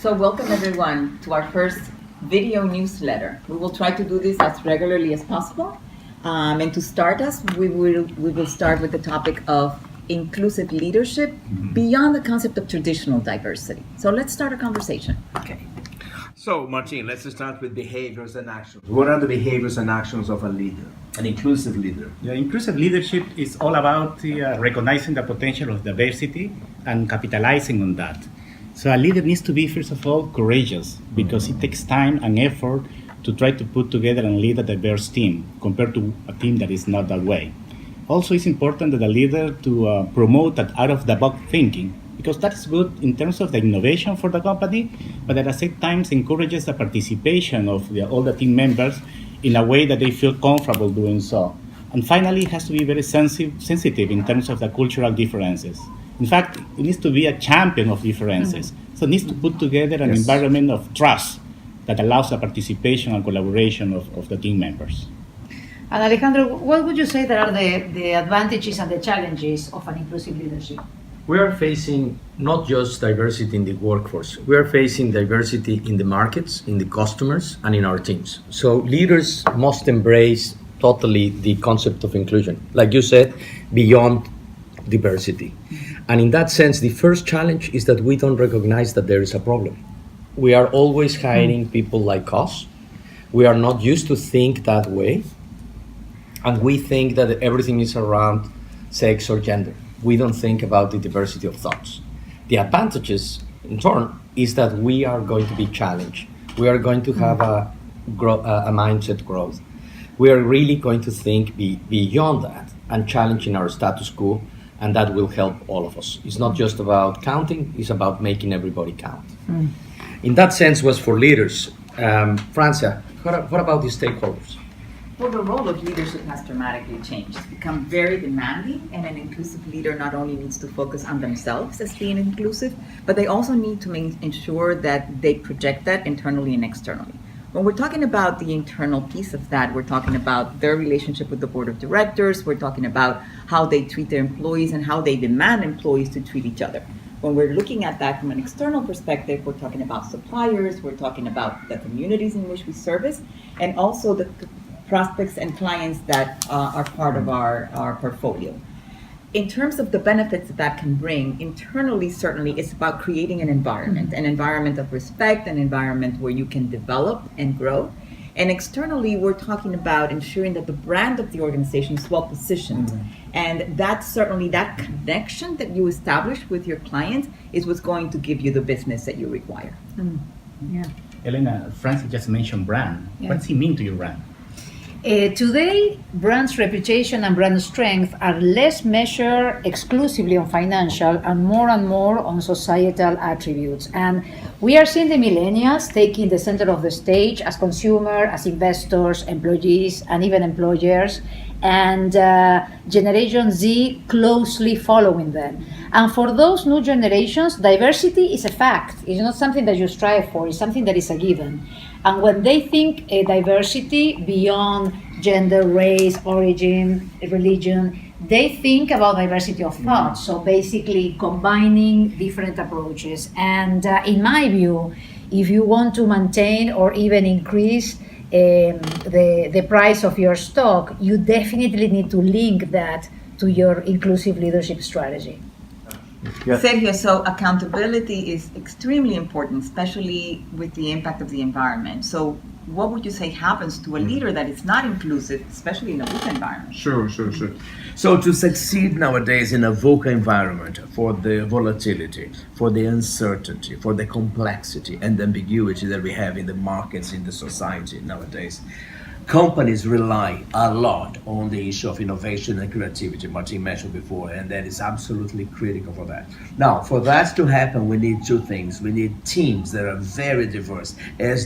So welcome everyone to our first video newsletter. We will try to do this as regularly as possible. And to start us, we will start with the topic of inclusive leadership beyond the concept of traditional diversity. So let's start a conversation. Okay. So, Martin, let's start with behaviors and actions. What are the behaviors and actions of a leader, an inclusive leader? Yeah, inclusive leadership is all about recognizing the potential of diversity and capitalizing on that. So a leader needs to be, first of all, courageous, because it takes time and effort to try to put together and lead a diverse team compared to a team that is not that way. Also, it's important that a leader to promote that out-of-the-box thinking, because that's good in terms of the innovation for the company, but at the same time encourages the participation of all the team members in a way that they feel comfortable doing so. And finally, it has to be very sensitive in terms of the cultural differences. In fact, it needs to be a champion of differences. So it needs to put together an environment of trust that allows the participation and collaboration of the team members. And Alejandro, what would you say that are the advantages and the challenges of an inclusive leadership? We are facing not just diversity in the workforce, we are facing diversity in the markets, in the customers, and in our teams. So leaders must embrace totally the concept of inclusion, like you said, beyond diversity. And in that sense, the first challenge is that we don't recognize that there is a problem. We are always hiring people like us. We are not used to think that way. And we think that everything is around sex or gender. We don't think about the diversity of thoughts. The advantages, in turn, is that we are going to be challenged. We are going to have a mindset growth. We are really going to think beyond that and challenging our status quo, and that will help all of us. It's not just about counting, it's about making everybody count. In that sense was for leaders. Francia, what about the stakeholders? Well, the role of leadership has dramatically changed. It's become very demanding, and an inclusive leader not only needs to focus on themselves as being inclusive, but they also need to ensure that they project that internally and externally. When we're talking about the internal piece of that, we're talking about their relationship with the board of directors, we're talking about how they treat their employees and how they demand employees to treat each other. When we're looking at that from an external perspective, we're talking about suppliers, we're talking about the communities in which we service, and also the prospects and clients that are part of our portfolio. In terms of the benefits that can bring, internally, certainly, it's about creating an environment of respect, an environment where you can develop and grow. And externally, we're talking about ensuring that the brand of the organization is well positioned. And that's certainly that connection that you establish with your clients is what's going to give you the business that you require. Yeah. Elena, Francis just mentioned brand. Yeah. What does it mean to your brand? Today, brand's reputation and brand strength are less measured exclusively on financial and more on societal attributes. And we are seeing the millennials taking the center of the stage as consumers, as investors, employees, and even employers, and Generation Z closely following them. And for those new generations, diversity is a fact. It's not something that you strive for, it's something that is a given. And when they think diversity beyond gender, race, origin, religion, they think about diversity of thought. So basically combining different approaches. And in my view, if you want to maintain or even increase the price of your stock, you definitely need to link that to your inclusive leadership strategy. Sergio, so accountability is extremely important, especially with the impact of the environment. So what would you say happens to a leader that is not inclusive, especially in a VUCA environment? Sure. So to succeed nowadays in a VUCA environment, for the volatility, for the uncertainty, for the complexity and the ambiguity that we have in the markets, in the society nowadays, companies rely a lot on the issue of innovation and creativity, Martin mentioned before, and that is absolutely critical for that. Now, for that to happen, we need two things. We need teams that are very diverse as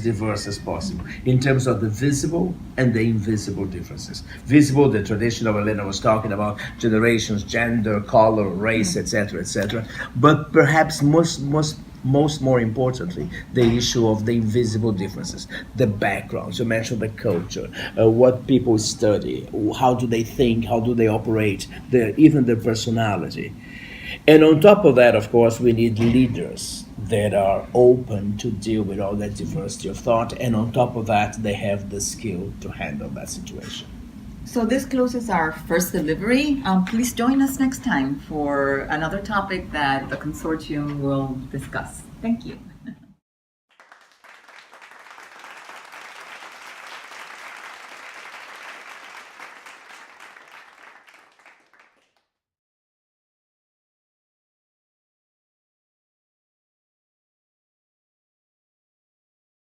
possible, in terms of the visible and the invisible differences. Visible, the traditional Elena was talking about, generations, gender, color, race, etc. But perhaps more importantly, the issue of the invisible differences, the backgrounds. You mentioned the culture, what people study, how do they think, how do they operate, even their personality. And on top of that, of course, we need leaders that are open to deal with all that diversity of thought, and on top of that, they have the skill to handle that situation. So this closes our first delivery. Please join us next time for another topic that the consortium will discuss. Thank you.